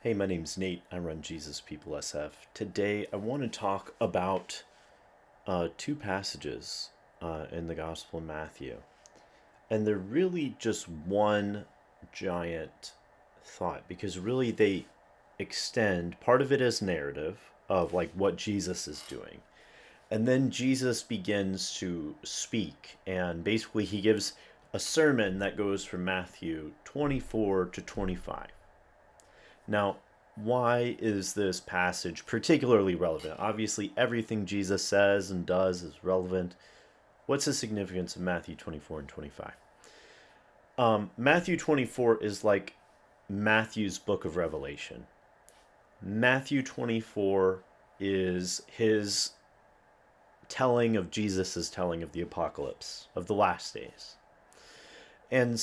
Hey, my name's Nate. I run Jesus People SF. Today, I want to talk about two passages in the Gospel of Matthew. And they're really just one giant thought because really they extend part of it as narrative of like what Jesus is doing. And then Jesus begins to speak, and basically, he gives a sermon that goes from Matthew 24 to 25. Now, why is this passage particularly relevant? Obviously, everything Jesus says and does is relevant. What's the significance of Matthew 24 and 25? Matthew 24 is like Matthew's book of Revelation. Matthew 24 is his telling of Jesus' telling of the apocalypse, of the last days. And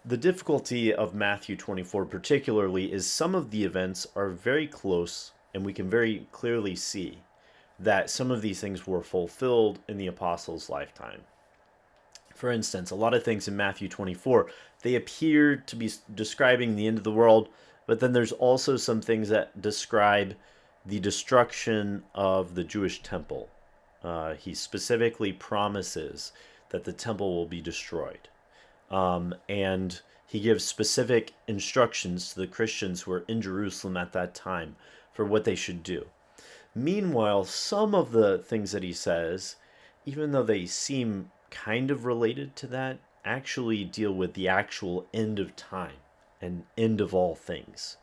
the difficulty of Matthew 24 particularly is some of the events are very close, and we can very clearly see that some of these things were fulfilled in the apostles' lifetime. For instance, a lot of things in Matthew 24, they appear to be describing the end of the world, but then there's also some things that describe the destruction of the Jewish temple. He specifically promises that the temple will be destroyed. And he gives specific instructions to the Christians who were in Jerusalem at that time for what they should do. Meanwhile, some of the things that he says, even though they seem kind of related to that, actually deal with the actual end of time and end of all things.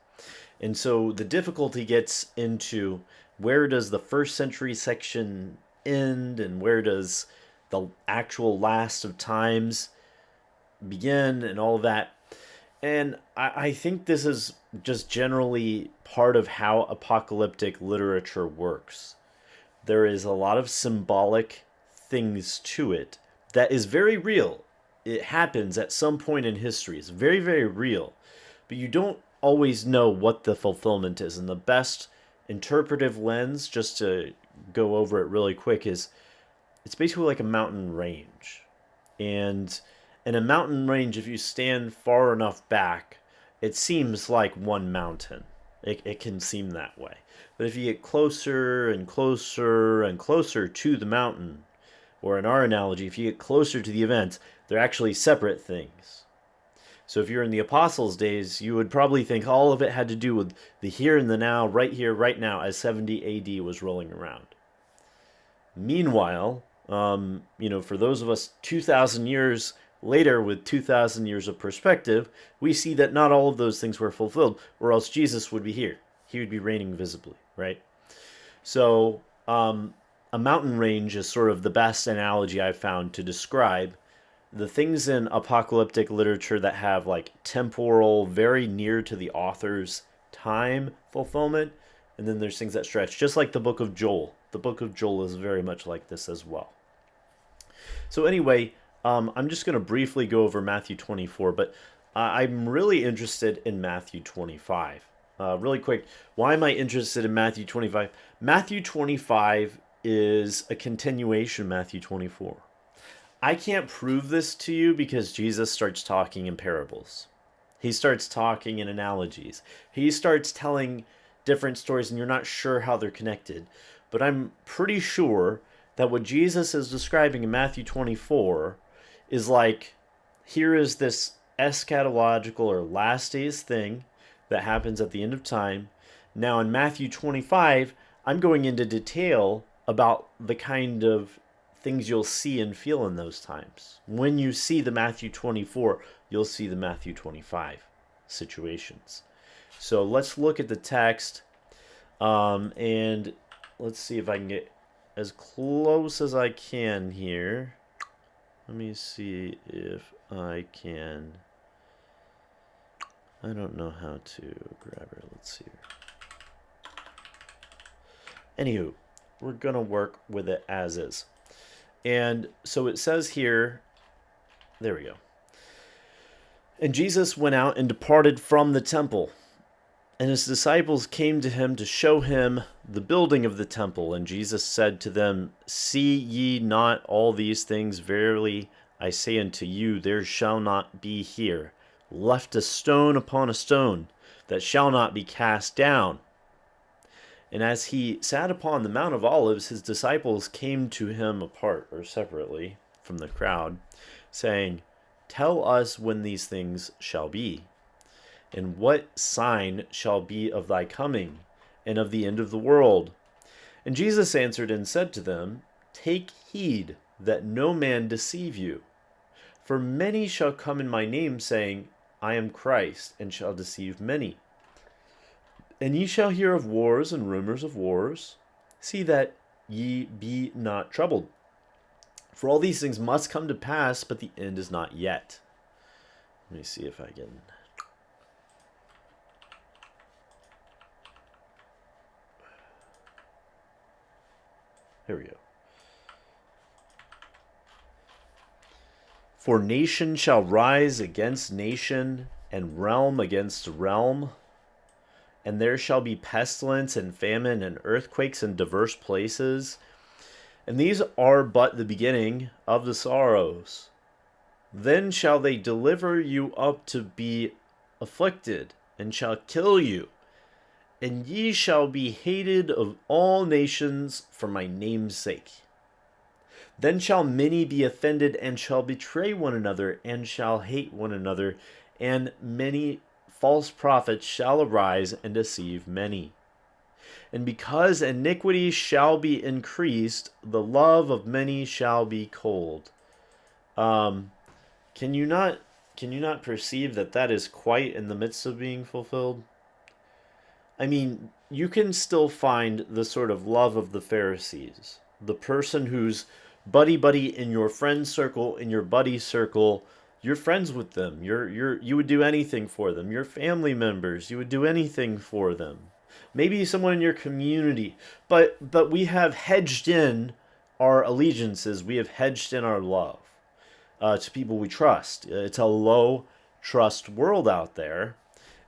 And so the difficulty gets into where does the first century section end and where does the actual last of times begin and all of that. And I think this is just generally part of how apocalyptic literature works. There is a lot of symbolic things to it that is very real. It happens at some point in history. It's very, very real. But you don't always know what the fulfillment is. And the best interpretive lens, just to go over it really quick, is it's basically like a mountain range. And in a mountain range, if you stand far enough back, it seems like one mountain. It can seem that way. But if you get closer and closer and closer to the mountain, or in our analogy, if you get closer to the events, they're actually separate things. So if you're in the apostles' days, you would probably think all of it had to do with the here and the now, right here, right now, as 70 AD was rolling around. Meanwhile, for those of us 2,000 years later with 2,000 years of perspective, we see that not all of those things were fulfilled, or else Jesus would be here. He would be reigning visibly, right? So, a mountain range is sort of the best analogy I've found to describe the things in apocalyptic literature that have like temporal, very near to the author's time fulfillment, and then there's things that stretch, just like the book of Joel. The book of Joel is very much like this as well. So anyway, I'm just going to briefly go over Matthew 24, but I'm really interested in Matthew 25. Really quick, why am I interested in Matthew 25? Matthew 25 is a continuation of Matthew 24. I can't prove this to you because Jesus starts talking in parables. He starts talking in analogies. He starts telling different stories, and you're not sure how they're connected. But I'm pretty sure that what Jesus is describing in Matthew 24 is like, here is this eschatological or last days thing that happens at the end of time. Now, in Matthew 25, I'm going into detail about the kind of things you'll see and feel in those times. When you see the Matthew 24, you'll see the Matthew 25 situations. So let's look at the text, and let's see if I can get as close as I can here. Let me see if I can. I don't know how to grab her. Let's see here. Anywho, we're going to work with it as is. And so it says here, there we go. And Jesus went out and departed from the temple. And his disciples came to him to show him the building of the temple. And Jesus said to them, See ye not all these things? Verily I say unto you, there shall not be here left a stone upon a stone that shall not be cast down. And as he sat upon the Mount of Olives, his disciples came to him apart or separately from the crowd, saying, Tell us when these things shall be, and what sign shall be of thy coming, and of the end of the world? And Jesus answered and said to them, Take heed that no man deceive you. For many shall come in my name, saying, I am Christ, and shall deceive many. And ye shall hear of wars and rumors of wars. See that ye be not troubled. For all these things must come to pass, but the end is not yet. Let me see if I can... Here we go. For nation shall rise against nation, and realm against realm. And there shall be pestilence and famine and earthquakes in diverse places. And these are but the beginning of the sorrows. Then shall they deliver you up to be afflicted, and shall kill you. And ye shall be hated of all nations for my name's sake. Then shall many be offended, and shall betray one another, and shall hate one another, and many false prophets shall arise and deceive many. And because iniquity shall be increased, the love of many shall be cold. Can you not perceive that that is quite in the midst of being fulfilled? I mean, you can still find the sort of love of the Pharisees, the person who's buddy in your friend circle, in your buddy circle. You're friends with them. You would do anything for them. Your family members, you would do anything for them. Maybe someone in your community, but we have hedged in our allegiances. We have hedged in our love to people we trust. It's a low trust world out there,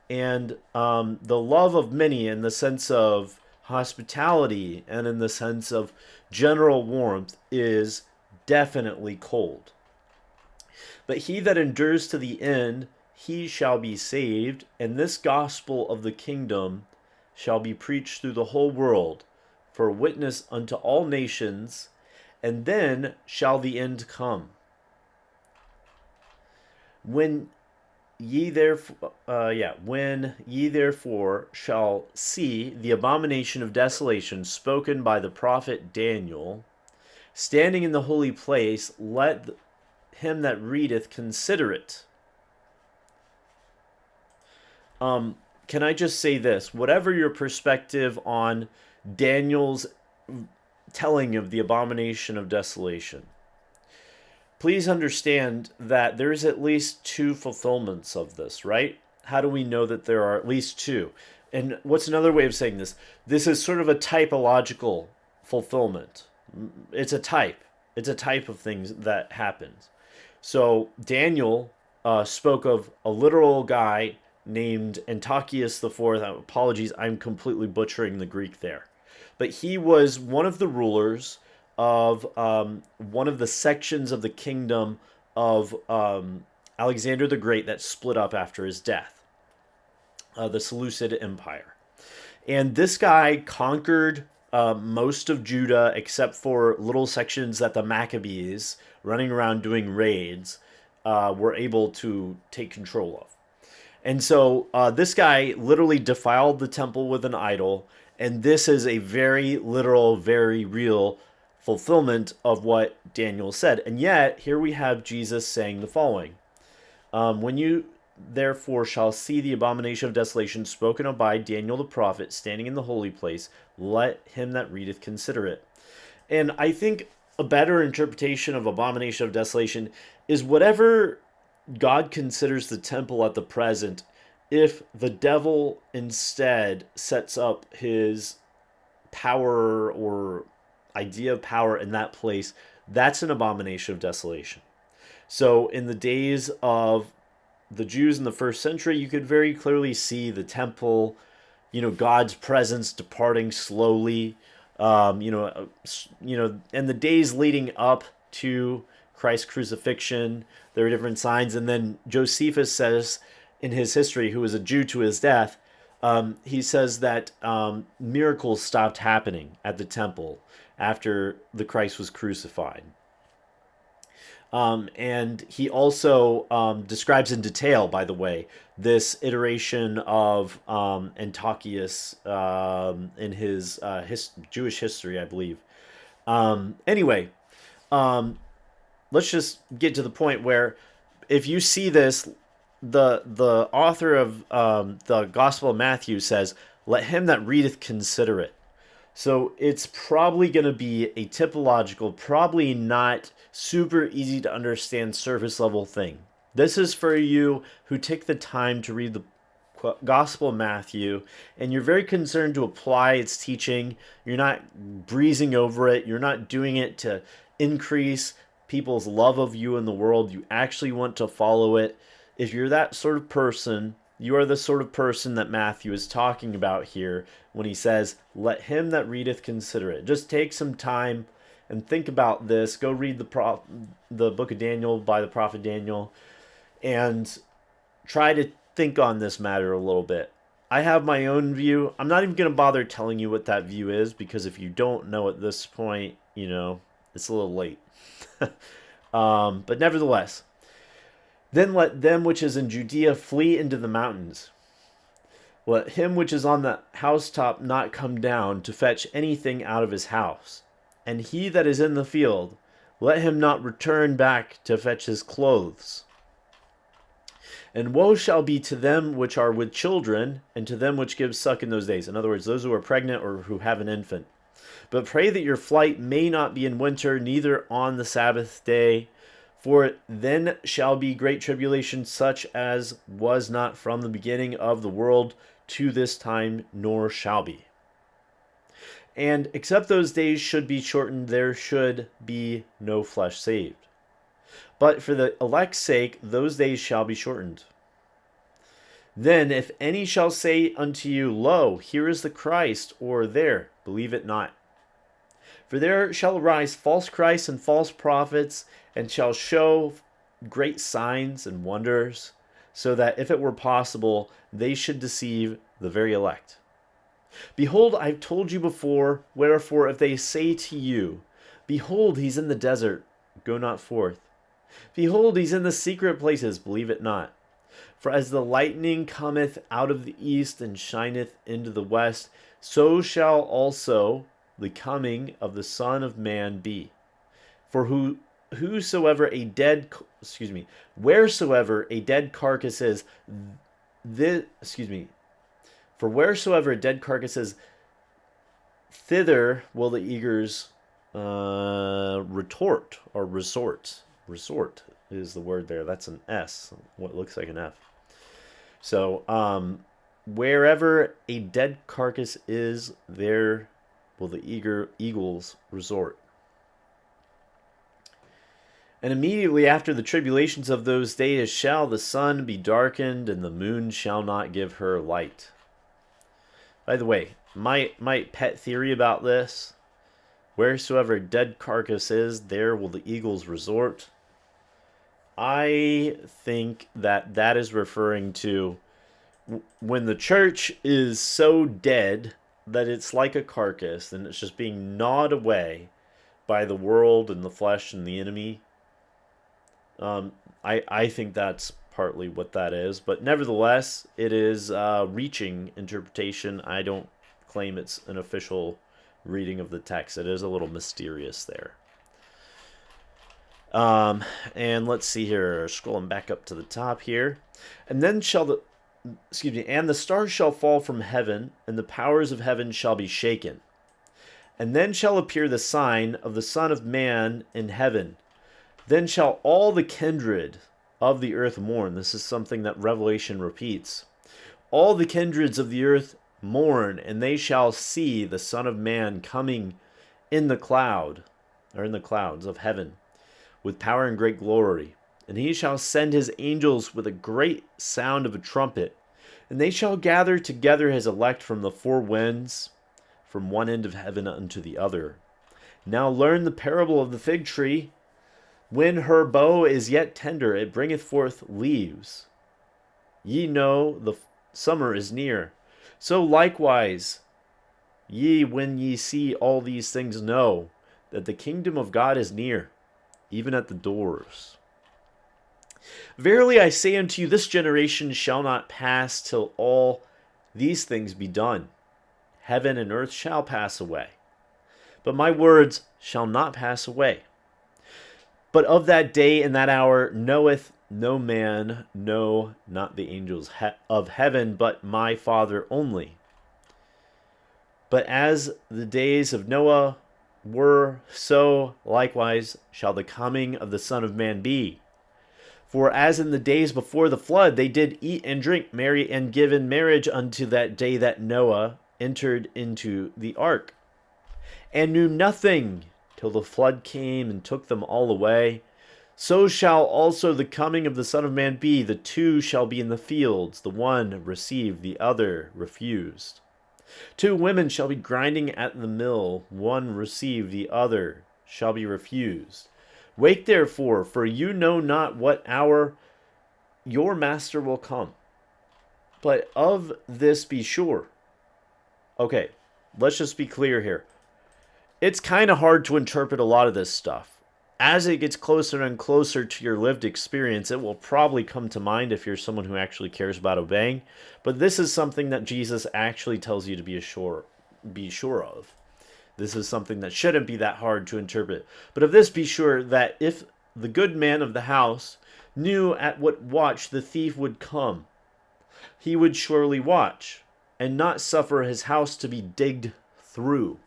and the love of many, in the sense of hospitality and in the sense of general warmth, is definitely cold. But he that endures to the end, he shall be saved, and this gospel of the kingdom shall be preached through the whole world for a witness unto all nations, and then shall the end come. When ye therefore shall see the abomination of desolation spoken by the prophet Daniel standing in the holy place, let him that readeth consider it. Can I just say this? Whatever your perspective on Daniel's telling of the abomination of desolation, please understand that there's at least two fulfillments of this, right? How do we know that there are at least two? And what's another way of saying this? This is sort of a typological fulfillment. It's a type. It's a type of things that happens. So Daniel spoke of a literal guy named Antiochus IV. Apologies, I'm completely butchering the Greek there. But he was one of the rulers of one of the sections of the kingdom of Alexander the Great that split up after his death, the Seleucid Empire. And this guy conquered most of Judah except for little sections that the Maccabees, running around doing raids, were able to take control of. And so this guy literally defiled the temple with an idol, and this is a very literal, very real fulfillment of what Daniel said. And yet, here we have Jesus saying the following. When you therefore shall see the abomination of desolation spoken of by Daniel the prophet standing in the holy place, let him that readeth consider it. And I think a better interpretation of abomination of desolation is whatever God considers the temple at the present, if the devil instead sets up his power or idea of power in that place, that's an abomination of desolation. So in the days of the Jews in the first century, you could very clearly see the temple, God's presence departing slowly, and the days leading up to Christ's crucifixion, there are different signs. And then Josephus says in his history, who was a Jew to his death, He says that miracles stopped happening at the temple after the Christ was crucified. And he also describes in detail, by the way, this iteration of Antiochus in his Jewish history, I believe. Anyway, let's just get to the point where if you see this, the author of the Gospel of Matthew says, "Let him that readeth consider it." So it's probably going to be a typological, probably not super easy to understand surface level thing. This is for you who take the time to read the Gospel of Matthew and you're very concerned to apply its teaching. You're not breezing over it. You're not doing it to increase people's love of you in the world. You actually want to follow it. If you're that sort of person, you are the sort of person that Matthew is talking about here when he says, "Let him that readeth consider it." Just take some time and think about this. Go read the book of Daniel by the prophet Daniel and try to think on this matter a little bit. I have my own view. I'm not even going to bother telling you what that view is because if you don't know at this point, it's a little late. But nevertheless, then let them which is in Judea flee into the mountains. Let him which is on the housetop not come down to fetch anything out of his house. And he that is in the field, let him not return back to fetch his clothes. And woe shall be to them which are with children, and to them which give suck in those days. In other words, those who are pregnant or who have an infant. But pray that your flight may not be in winter, neither on the Sabbath day. For then shall be great tribulation, such as was not from the beginning of the world to this time, nor shall be. And except those days should be shortened, there should be no flesh saved. But for the elect's sake, those days shall be shortened. Then if any shall say unto you, Lo, here is the Christ, or there, believe it not. For there shall arise false Christs and false prophets, and shall show great signs and wonders, so that if it were possible, they should deceive the very elect. Behold, I've told you before, wherefore if they say to you, Behold, he's in the desert, go not forth. Behold, he's in the secret places, believe it not. For as the lightning cometh out of the east and shineth into the west, so shall also the coming of the Son of Man be. For wheresoever a dead carcass is, for wheresoever a dead carcass is, thither will the eagers retort or resort. Resort is the word there. That's an S, what looks like an F. So, wherever a dead carcass is, there will the eagles resort. And immediately after the tribulations of those days shall the sun be darkened, and the moon shall not give her light. By the way, my pet theory about this, wheresoever a dead carcass is, there will the eagles resort. I think that is referring to when the church is so dead that it's like a carcass and it's just being gnawed away by the world and the flesh and the enemy. I think that's partly what that is, but nevertheless, it is reaching interpretation. I don't claim it's an official reading of the text. It is a little mysterious there. And let's see here, scrolling back up to the top here. And then and the stars shall fall from heaven, and the powers of heaven shall be shaken. And then shall appear the sign of the Son of Man in heaven. Then shall all the kindred of the earth mourn. This is something that Revelation repeats. All the kindreds of the earth mourn, and they shall see the Son of Man coming in the cloud, or in the clouds of heaven, with power and great glory. And he shall send his angels with a great sound of a trumpet, and they shall gather together his elect from the four winds, from one end of heaven unto the other. Now learn the parable of the fig tree. When her bough is yet tender, it bringeth forth leaves. Ye know the summer is near. So likewise, ye, when ye see all these things, know that the kingdom of God is near, even at the doors. Verily I say unto you, this generation shall not pass till all these things be done. Heaven and earth shall pass away, but my words shall not pass away. But of that day and that hour knoweth no man, no, not the angels of heaven, but my Father only. But as the days of Noah were, so likewise shall the coming of the Son of Man be. For as in the days before the flood, they did eat and drink, marry and give in marriage unto that day that Noah entered into the ark, and knew nothing till the flood came and took them all away. So shall also the coming of the Son of Man be. The two shall be in the fields, the one received, the other refused. Two women shall be grinding at the mill, one received, the other shall be refused. Wait therefore, for you know not what hour your master will come. But of this be sure. Okay, let's just be clear here. It's kind of hard to interpret a lot of this stuff. As it gets closer and closer to your lived experience, it will probably come to mind if you're someone who actually cares about obeying. But this is something that Jesus actually tells you to be sure of. This is something that shouldn't be that hard to interpret. But of this be sure, that if the good man of the house knew at what watch the thief would come, he would surely watch, and not suffer his house to be digged through.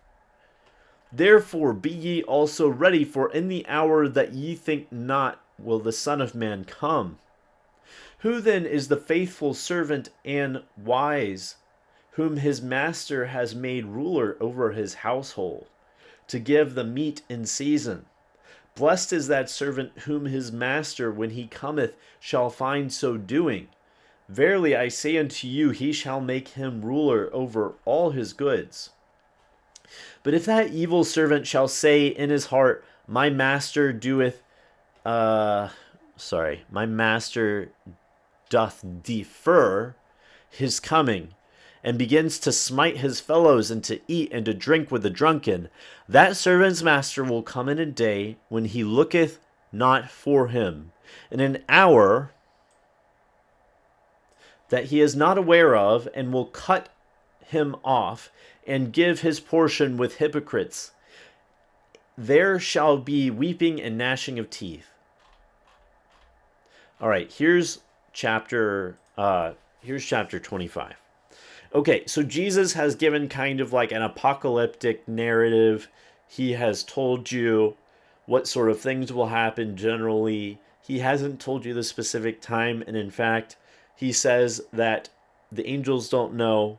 Therefore be ye also ready, for in the hour that ye think not will the Son of Man come. Who then is the faithful servant and wise, whom his master has made ruler over his household, to give the meat in season? Blessed is that servant whom his master, when he cometh, shall find so doing. Verily I say unto you, he shall make him ruler over all his goods. But if that evil servant shall say in his heart, my master my master doth defer his coming, and begins to smite his fellows, and to eat and to drink with the drunken, that servant's master will come in a day when he looketh not for him, in an hour that he is not aware of, and will cut him off, and give his portion with hypocrites. There shall be weeping and gnashing of teeth. All right, here's chapter 25. Okay, so Jesus has given kind of like an apocalyptic narrative. He has told you what sort of things will happen generally. He hasn't told you the specific time, and in fact, he says that the angels don't know.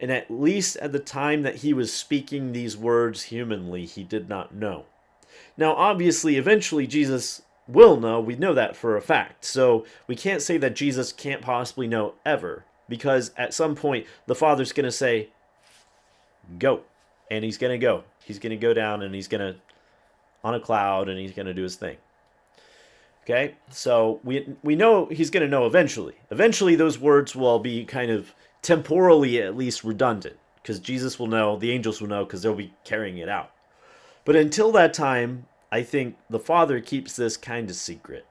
And at least at the time that he was speaking these words humanly, he did not know. Now, obviously, eventually Jesus will know. We know that for a fact. So we can't say that Jesus can't possibly know ever, because at some point the Father's going to say, go. And he's going to go. He's going to go down, and he's going to, on a cloud, and he's going to do his thing. Okay? So we know he's going to know eventually. Eventually those words will be kind of temporally at least redundant, because Jesus will know, the angels will know, because they'll be carrying it out. But until that time, I think the Father keeps this kind of secret.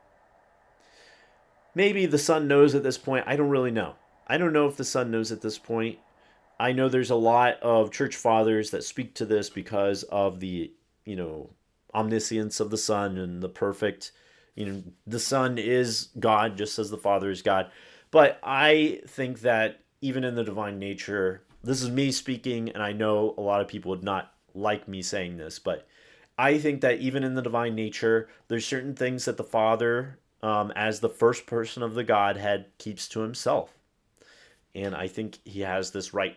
Maybe the Son knows at this point. I don't really know. I don't know if the Son knows at this point. I know there's a lot of church fathers that speak to this because of the, omniscience of the Son and the perfect, the Son is God just as the Father is God. But I think that even in the divine nature, this is me speaking, and I know a lot of people would not like me saying this, but I think that even in the divine nature, there's certain things that the Father, as the first person of the Godhead, keeps to himself. And I think he has this right.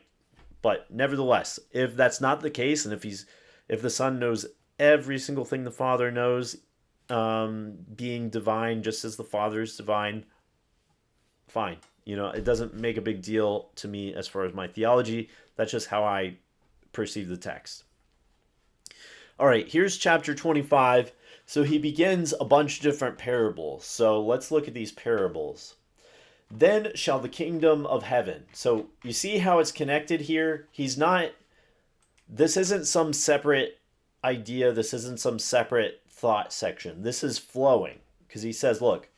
But nevertheless, if that's not the case, and if the Son knows every single thing the Father knows, being divine just as the Father is divine, fine. It doesn't make a big deal to me as far as my theology. That's just how I perceive the text. All right, here's chapter 25. So he begins a bunch of different parables. So let's look at these parables. Then shall the kingdom of heaven. So you see how it's connected here? This isn't some separate idea. This isn't some separate thought section. This is flowing because he says, look,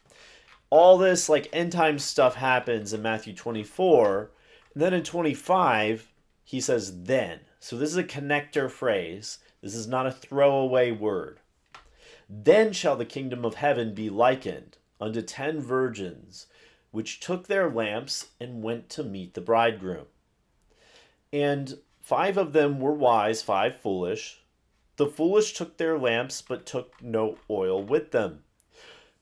all this like end time stuff happens in Matthew 24. And then in 25, he says, then. So this is a connector phrase. This is not a throwaway word. Then shall the kingdom of heaven be likened unto 10 virgins, which took their lamps and went to meet the bridegroom. And 5 of them were wise, 5 foolish. The foolish took their lamps, but took no oil with them.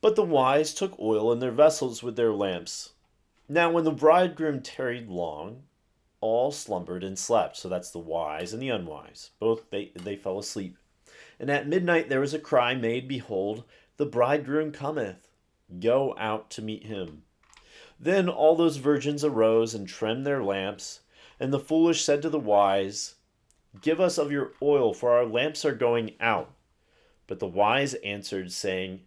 But the wise took oil in their vessels with their lamps. Now when the bridegroom tarried long, all slumbered and slept. So that's the wise and the unwise. Both they fell asleep. And at midnight there was a cry made, behold, the bridegroom cometh. Go out to meet him. Then all those virgins arose and trimmed their lamps. And the foolish said to the wise, give us of your oil, for our lamps are going out. But the wise answered, saying,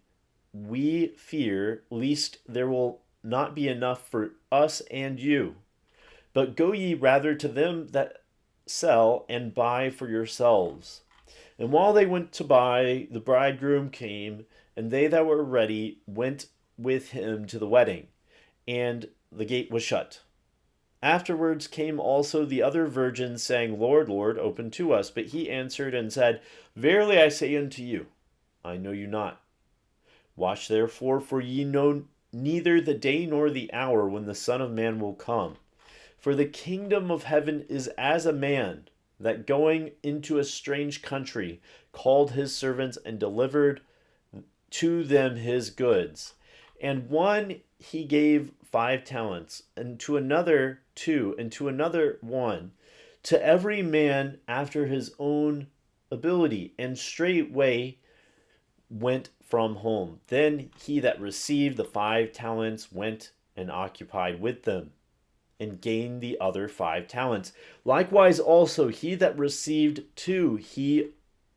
we fear lest there will not be enough for us and you. But go ye rather to them that sell, and buy for yourselves. And while they went to buy, the bridegroom came, and they that were ready went with him to the wedding, and the gate was shut. Afterwards came also the other virgins, saying, Lord, Lord, open to us. But he answered and said, verily I say unto you, I know you not. Watch therefore, for ye know neither the day nor the hour when the Son of Man will come. For the kingdom of heaven is as a man that going into a strange country called his servants and delivered to them his goods. And one he gave 5 talents, and to another 2, and to another 1, to every man after his own ability, and straightway went from home. Then he that received the 5 talents went and occupied with them, and gained the other 5 talents. Likewise also he that received 2, he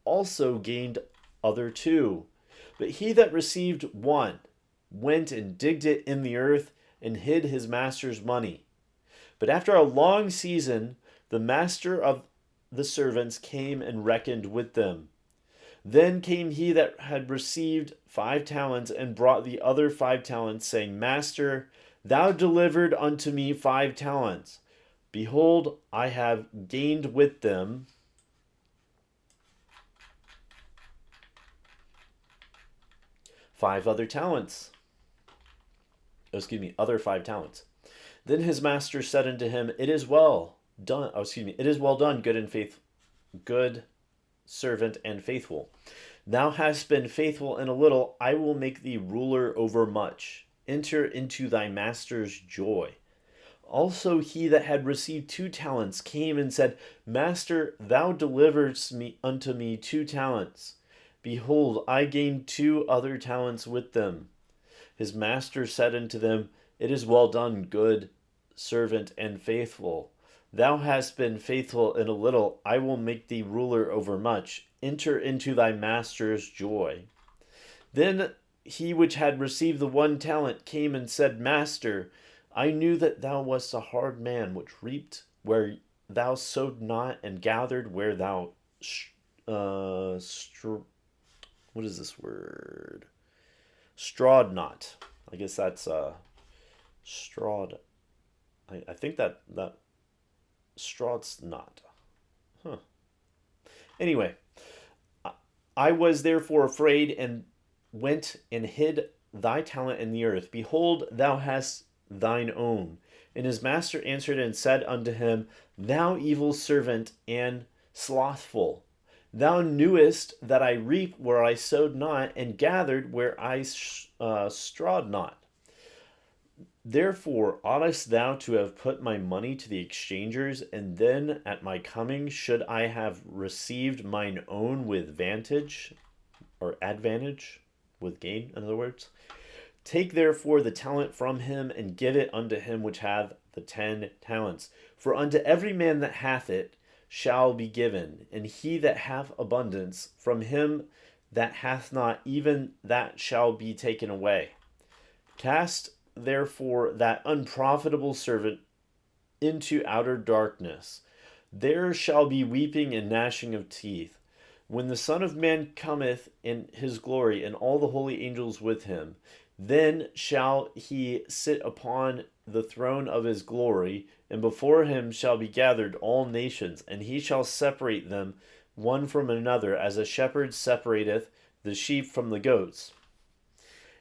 also gained other 2. But he that received 1 went and digged it in the earth, and hid his master's money. But after a long season, the master of the servants came and reckoned with them. Then came he that had received 5 talents, and brought the other 5 talents, saying, Master, thou delivered unto me 5 talents. Behold, I have gained with them 5 other talents. Other 5 talents. Then his master said unto him, It is well done. It is well done, good servant and faithful. Thou hast been faithful in a little, I will make thee ruler over much. Enter into thy master's joy. Also he that had received 2 talents came and said, Master, thou deliveredst unto me 2 talents. Behold, I gained 2 other talents with them. His master said unto them, It is well done, good servant and faithful. Thou hast been faithful in a little, I will make thee ruler over much. Enter into thy master's joy. Then he which had received the 1 talent came and said, Master, I knew that thou wast a hard man, which reaped where thou sowed not, and gathered where thou what is this word? Strawed not. I guess that's strawed. I think that strawed's not. Huh. Anyway, I was therefore afraid, and went and hid thy talent in the earth. Behold, thou hast thine own. And his master answered and said unto him, Thou evil servant and slothful, thou knewest that I reap where I sowed not, and gathered where I strawed not. Therefore oughtest thou to have put my money to the exchangers, and then at my coming should I have received mine own with vantage, or advantage, with gain, in other words. Take therefore the talent from him, and give it unto him which hath the 10 talents. For unto every man that hath it shall be given, and he that hath abundance, from him that hath not, even that shall be taken away. Cast therefore that unprofitable servant into outer darkness. There shall be weeping and gnashing of teeth, when the Son of Man cometh in his glory, and all the holy angels with him. Then shall he sit upon the throne of his glory, and before him shall be gathered all nations, and he shall separate them one from another, as a shepherd separateth the sheep from the goats.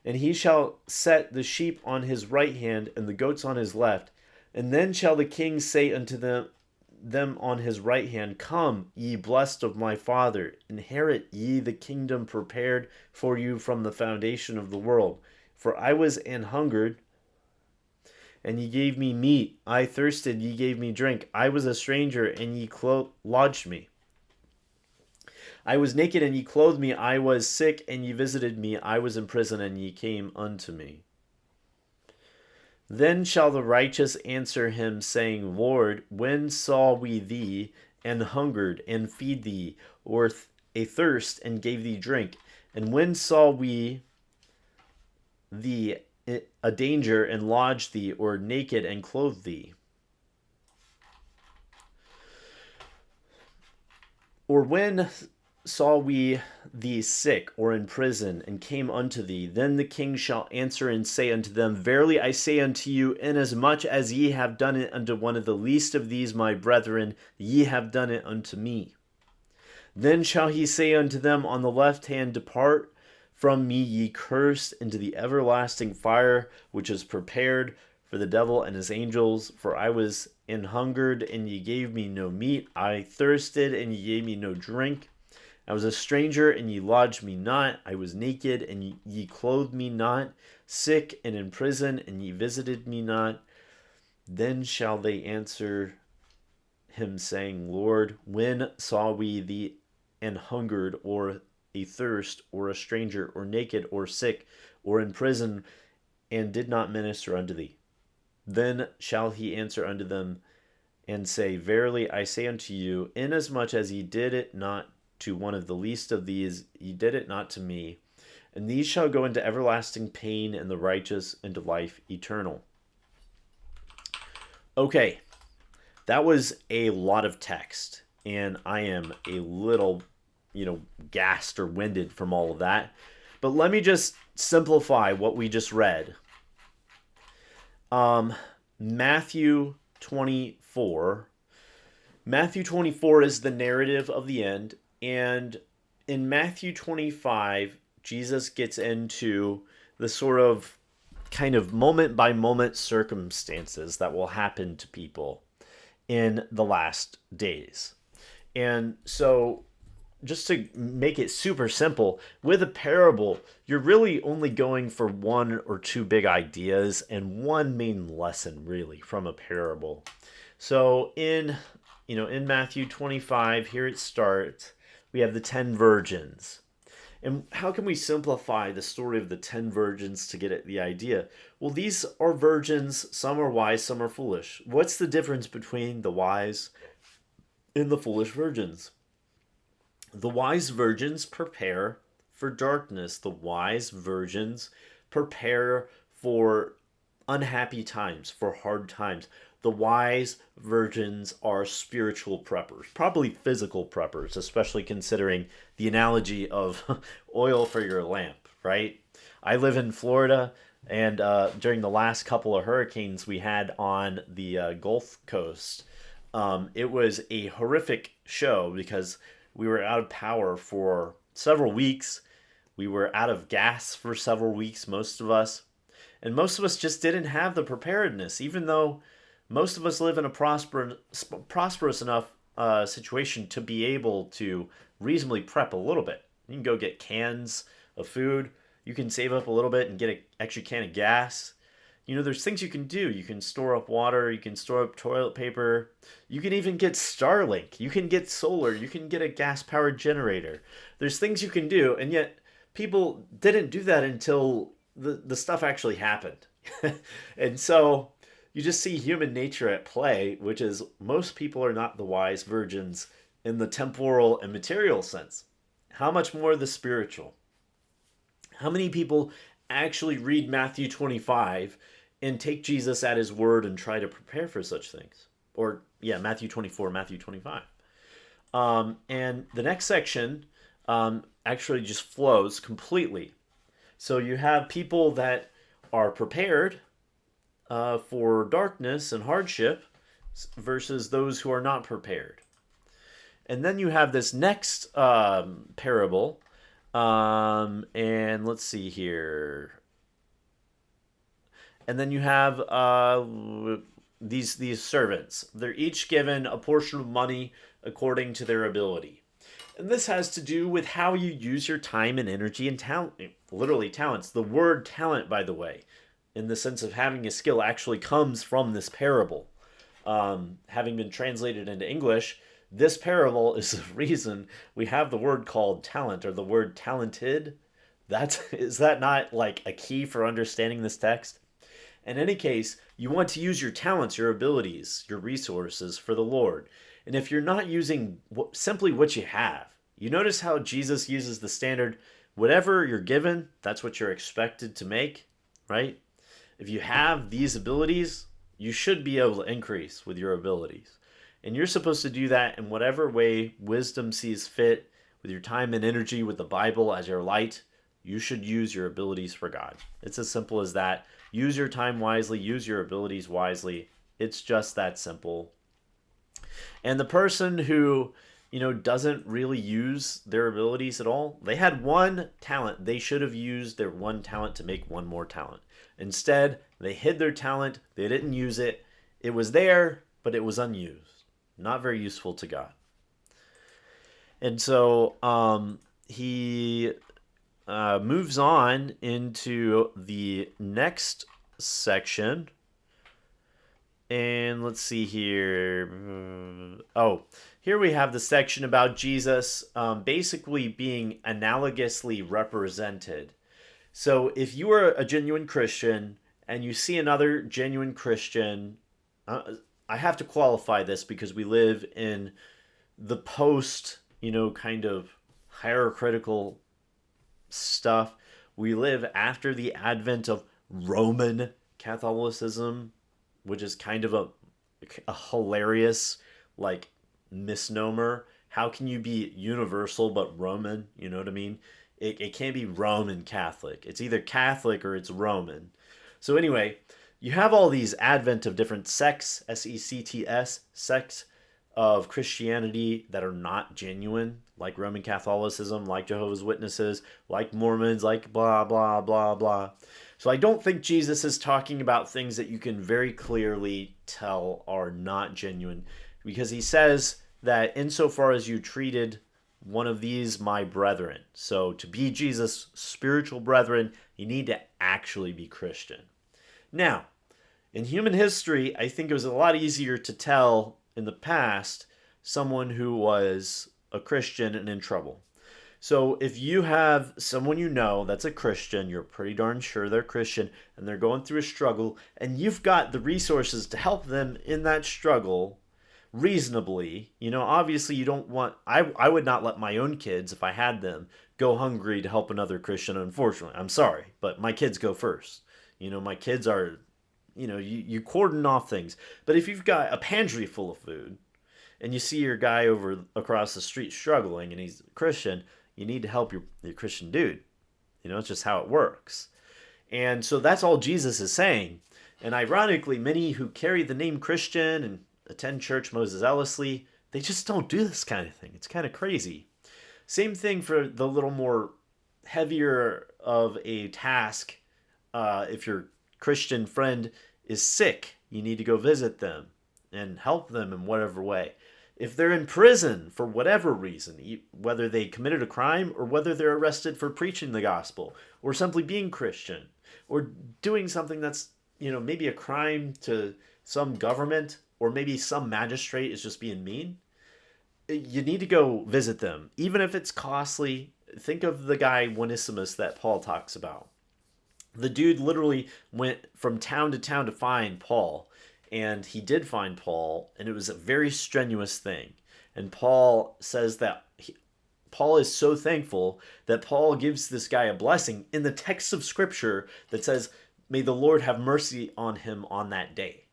And he shall set the sheep on his right hand, and the goats on his left. And then shall the king say unto them on his right hand, Come, ye blessed of my Father, inherit ye the kingdom prepared for you from the foundation of the world. For I was an hungered, and ye gave me meat. I thirsted, ye gave me drink. I was a stranger, and ye lodged me. I was naked, and ye clothed me. I was sick, and ye visited me. I was in prison, and ye came unto me. Then shall the righteous answer him, saying, Lord, when saw we thee and hungered, and feed thee, or athirst, and gave thee drink? And when saw we thee a danger, and lodged thee, or naked, and clothed thee? Or when saw we thee sick, or in prison, and came unto thee? Then the king shall answer and say unto them, Verily I say unto you, inasmuch as ye have done it unto one of the least of these my brethren, ye have done it unto me. Then shall he say unto them on the left hand, Depart from me, ye cursed, into the everlasting fire, which is prepared for the devil and his angels. For I was an hungered, and ye gave me no meat. I thirsted, and ye gave me no drink. I was a stranger, and ye lodged me not. I was naked, and ye clothed me not. Sick and in prison, and ye visited me not. Then shall they answer him, saying, Lord, when saw we thee an hungered, or athirst, or a stranger, or naked, or sick, or in prison, and did not minister unto thee? Then shall he answer unto them, and say, Verily I say unto you, inasmuch as ye did it not to one of the least of these, ye did it not to me. And these shall go into everlasting pain, and the righteous into life eternal. Okay, that was a lot of text, and I am a little, gassed or winded from all of that. But let me just simplify what we just read. Matthew 24. Matthew 24 is the narrative of the end, and in Matthew 25, Jesus gets into the sort of kind of moment by moment circumstances that will happen to people in the last days. And so, just to make it super simple, with a parable, you're really only going for one or two big ideas and one main lesson, really, from a parable. So in Matthew 25, here it starts, we have the 10 virgins. And how can we simplify the story of the 10 virgins to get at the idea? Well, these are virgins, some are wise, some are foolish. What's the difference between the wise and the foolish virgins? The wise virgins prepare for darkness. The wise virgins prepare for unhappy times, for hard times. The wise virgins are spiritual preppers, probably physical preppers, especially considering the analogy of oil for your lamp, right? I live in Florida, and during the last couple of hurricanes we had on the Gulf Coast, it was a horrific show because we were out of power for several weeks. We were out of gas for several weeks, most of us. And most of us just didn't have the preparedness, even though most of us live in a prosperous enough situation to be able to reasonably prep a little bit. You can go get cans of food. You can save up a little bit and get an extra can of gas. There's things you can do. You can store up water. You can store up toilet paper. You can even get Starlink. You can get solar. You can get a gas-powered generator. There's things you can do, and yet people didn't do that until the stuff actually happened. And so you just see human nature at play, which is most people are not the wise virgins in the temporal and material sense. How much more the spiritual? How many people actually read Matthew 25 and take Jesus at his word and try to prepare for such things. Or, yeah, Matthew 24, Matthew 25. And the next section actually just flows completely. So you have people that are prepared for darkness and hardship versus those who are not prepared. And then you have this next parable. And let's see here. And then you have these servants. They're each given a portion of money according to their ability. And this has to do with how you use your time and energy and talent, literally talents. The word talent, by the way, in the sense of having a skill, actually comes from this parable. Having been translated into English, this parable is the reason we have the word called talent, or the word talented. Is that not like a key for understanding this text? In any case, you want to use your talents, your abilities, your resources for the Lord. And if you're not using simply what you have, you notice how Jesus uses the standard, whatever you're given, that's what you're expected to make, right? If you have these abilities, you should be able to increase with your abilities. And you're supposed to do that in whatever way wisdom sees fit, with your time and energy, with the Bible as your light. You should use your abilities for God. It's as simple as that. Use your time wisely, use your abilities wisely. It's just that simple. And the person who, doesn't really use their abilities at all, they had one talent. They should have used their one talent to make one more talent. Instead, they hid their talent. They didn't use it. It was there, but it was unused. Not very useful to God. And so he moves on into the next section. And let's see here. Here we have the section about Jesus basically being analogously represented. So if you are a genuine Christian and you see another genuine Christian, I have to qualify this because we live in the post, kind of hierarchical stuff. We live after the advent of Roman Catholicism, which is kind of a hilarious misnomer. How can you be universal but Roman? You know what I mean? It can't be Roman Catholic. It's either Catholic or it's Roman. So anyway, you have all these advent of different sects, sects, sects of Christianity that are not genuine, like Roman Catholicism, like Jehovah's Witnesses, like Mormons, like blah, blah, blah, blah. So I don't think Jesus is talking about things that you can very clearly tell are not genuine, because he says that insofar as you treated one of these my brethren, so to be Jesus' spiritual brethren, you need to actually be Christian. Now, in human history, I think it was a lot easier to tell in the past someone who was a Christian and in trouble. So if you have someone that's a Christian, you're pretty darn sure they're Christian, and they're going through a struggle, and you've got the resources to help them in that struggle reasonably. Obviously you don't want, I would not let my own kids, if I had them, go hungry to help another Christian, unfortunately. I'm sorry, but my kids go first. My kids are, you cordon off things. But if you've got a pantry full of food and you see your guy across the street struggling and he's a Christian, you need to help your Christian dude. It's just how it works. And so that's all Jesus is saying. And ironically, many who carry the name Christian and attend church most zealously, they just don't do this kind of thing. It's kind of crazy. Same thing for the little more heavier of a task. If your Christian friend is sick, you need to go visit them and help them in whatever way. If they're in prison for whatever reason, whether they committed a crime or whether they're arrested for preaching the gospel or simply being Christian or doing something that's, maybe a crime to some government, or maybe some magistrate is just being mean, you need to go visit them. Even if it's costly, think of the guy Onesimus that Paul talks about. The dude literally went from town to town to find Paul. And he did find Paul, and it was a very strenuous thing. And Paul says that Paul is so thankful that Paul gives this guy a blessing in the text of Scripture that says, may the Lord have mercy on him on that day.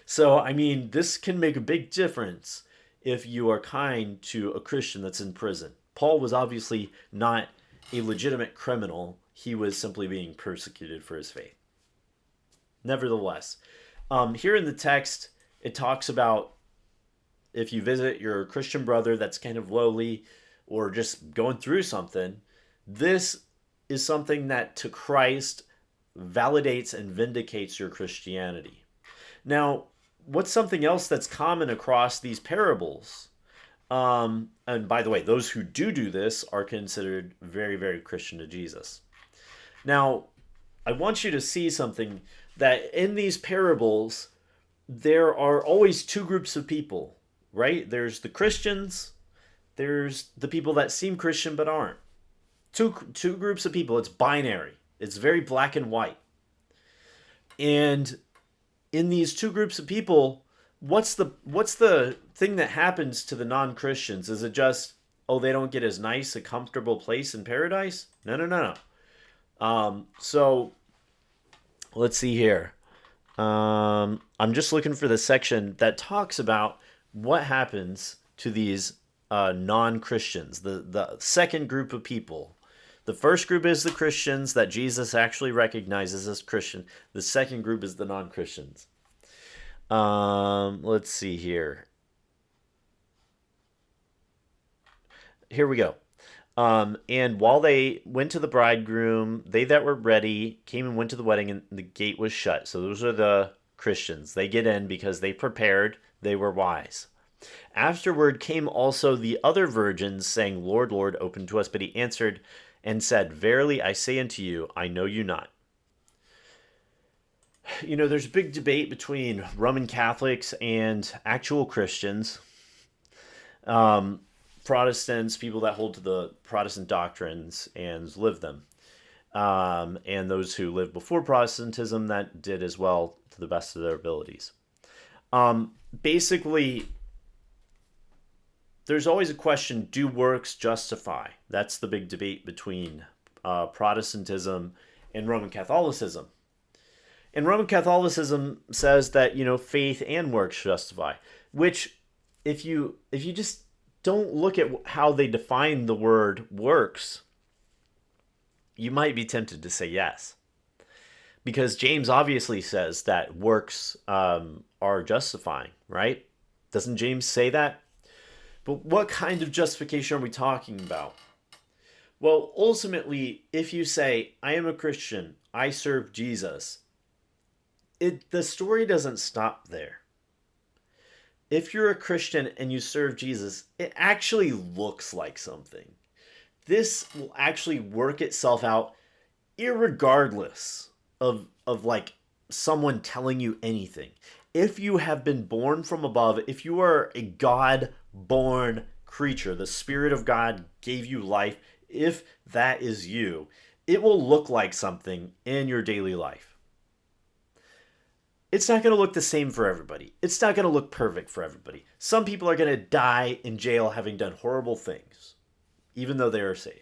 So, I mean, this can make a big difference if you are kind to a Christian that's in prison. Paul was obviously not a legitimate criminal, he was simply being persecuted for his faith. Nevertheless, here in the text, it talks about if you visit your Christian brother that's kind of lowly or just going through something, this is something that to Christ validates and vindicates your Christianity. Now, what's something else that's common across these parables? And by the way, those who do this are considered very, very Christian to Jesus. Now, I want you to see something that in these parables, there are always two groups of people, right? There's the Christians, there's the people that seem Christian but aren't. Two groups of people. It's binary. It's very black and white. And in these two groups of people, what's the thing that happens to the non-Christians? Is it just, oh, they don't get as nice a comfortable place in paradise? No. So let's see here. I'm just looking for the section that talks about what happens to these non-Christians, the second group of people. The first group is the Christians that Jesus actually recognizes as Christian. The second group is the non-Christians. Let's see here. Here we go. And while they went to the bridegroom, they that were ready came and went to the wedding, and the gate was shut. So those are the Christians. They get in because they prepared, they were wise. Afterward came also the other virgins, saying, Lord, Lord, open to us. But he answered and said, Verily I say unto you, I know you not. You know, there's a big debate between Roman Catholics and actual Christians. Protestants, people that hold to the Protestant doctrines and live them. And those who lived before Protestantism that did as well to the best of their abilities. Basically, there's always a question, do works justify? That's the big debate between Protestantism and Roman Catholicism. And Roman Catholicism says that, you know, faith and works justify, which if you just don't look at how they define the word works, you might be tempted to say yes. Because James obviously says that works are justifying, right? Doesn't James say that? But what kind of justification are we talking about? Well, ultimately, if you say, I am a Christian, I serve Jesus, the story doesn't stop there. If you're a Christian and you serve Jesus, it actually looks like something. This will actually work itself out irregardless of like someone telling you anything. If you have been born from above, if you are a God-born creature, the Spirit of God gave you life, if that is you, it will look like something in your daily life. It's not going to look the same for everybody. It's not going to look perfect for everybody. Some people are going to die in jail having done horrible things, even though they are saved.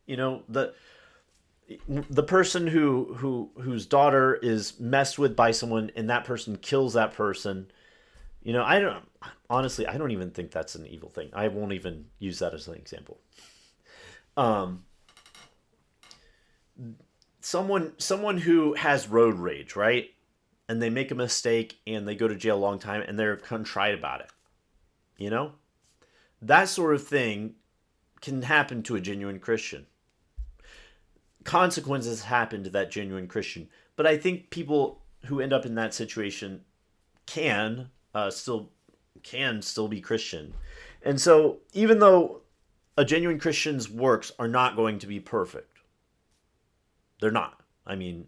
You know, the person whose daughter is messed with by someone and that person kills that person, you know, I don't even think that's an evil thing. I won't even use that as an example. Someone who has road rage, right? And they make a mistake and they go to jail a long time and they're contrite about it. You know? That sort of thing can happen to a genuine Christian. Consequences happen to that genuine Christian. But I think people who end up in that situation can still be Christian. And so even though a genuine Christian's works are not going to be perfect, they're not. I mean,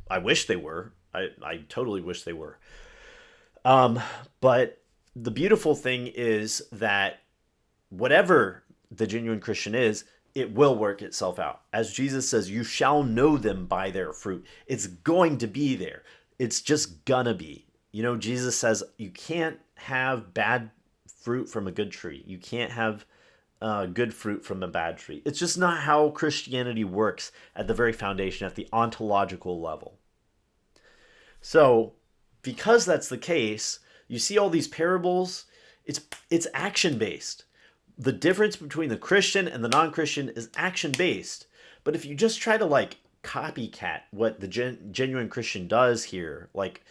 I wish they were. I totally wish they were. But the beautiful thing is that whatever the genuine Christian is, it will work itself out. As Jesus says, you shall know them by their fruit. It's going to be there. It's just gonna be. You know, Jesus says you can't have bad fruit from a good tree. You can't have good fruit from a bad tree. It's just not how Christianity works at the very foundation, at the ontological level. So, because that's the case, you see all these parables. It's action based. The difference between the Christian and the non-Christian is action based. But if you just try to like copycat what the genuine Christian does here, like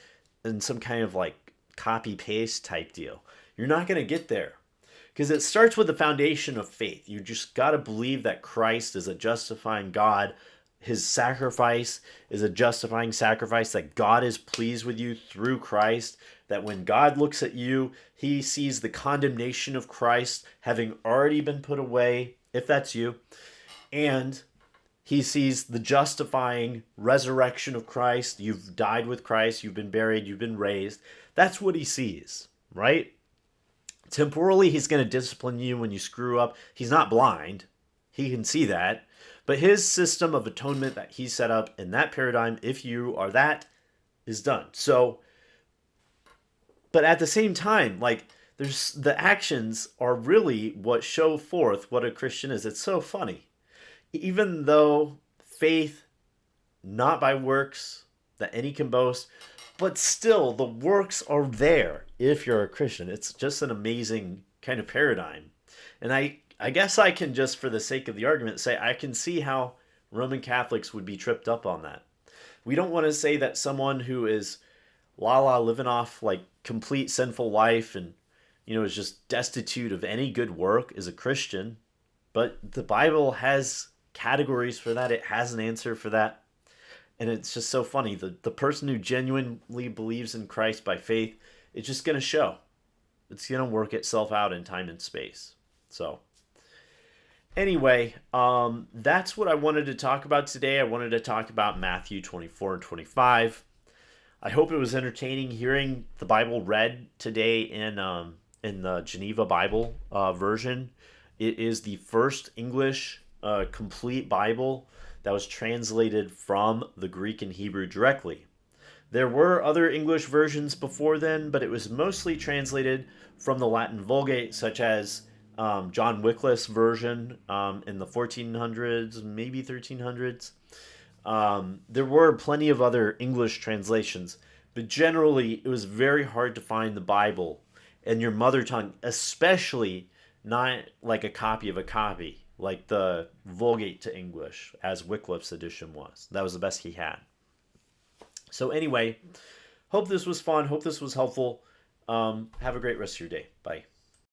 in some kind of like copy paste type deal, you're not going to get there. Because it starts with the foundation of faith. You just got to believe that Christ is a justifying God. His sacrifice is a justifying sacrifice, that God is pleased with you through Christ, that when God looks at you, he sees the condemnation of Christ having already been put away, if that's you, and he sees the justifying resurrection of Christ. You've died with Christ, you've been buried, you've been raised. That's what he sees, right? Temporally, he's going to discipline you when you screw up. He's not blind. He can see that. But his system of atonement that he set up in that paradigm, if you are that, is done. So, but at the same time, like, there's the actions are really what show forth what a Christian is. It's so funny. Even though faith, not by works that any can boast, but still the works are there if you're a Christian. It's just an amazing kind of paradigm. And I guess I can just, for the sake of the argument, say I can see how Roman Catholics would be tripped up on that. We don't want to say that someone who is living off like complete sinful life and is just destitute of any good work is a Christian. But the Bible has categories for that. It has an answer for that. And it's just so funny. The person who genuinely believes in Christ by faith, it's just going to show. It's going to work itself out in time and space. So anyway, that's what I wanted to talk about today. I wanted to talk about Matthew 24 and 25. I hope it was entertaining hearing the Bible read today in the Geneva Bible version. It is the first English complete Bible that was translated from the Greek and Hebrew directly. There were other English versions before then, but it was mostly translated from the Latin Vulgate, such as John Wycliffe's version in the 1400s, maybe 1300s. There were plenty of other English translations, but generally it was very hard to find the Bible in your mother tongue, especially not like a copy of a copy, like the Vulgate to English, as Wycliffe's edition was. That was the best he had. So anyway, hope this was fun. Hope this was helpful. Have a great rest of your day. Bye.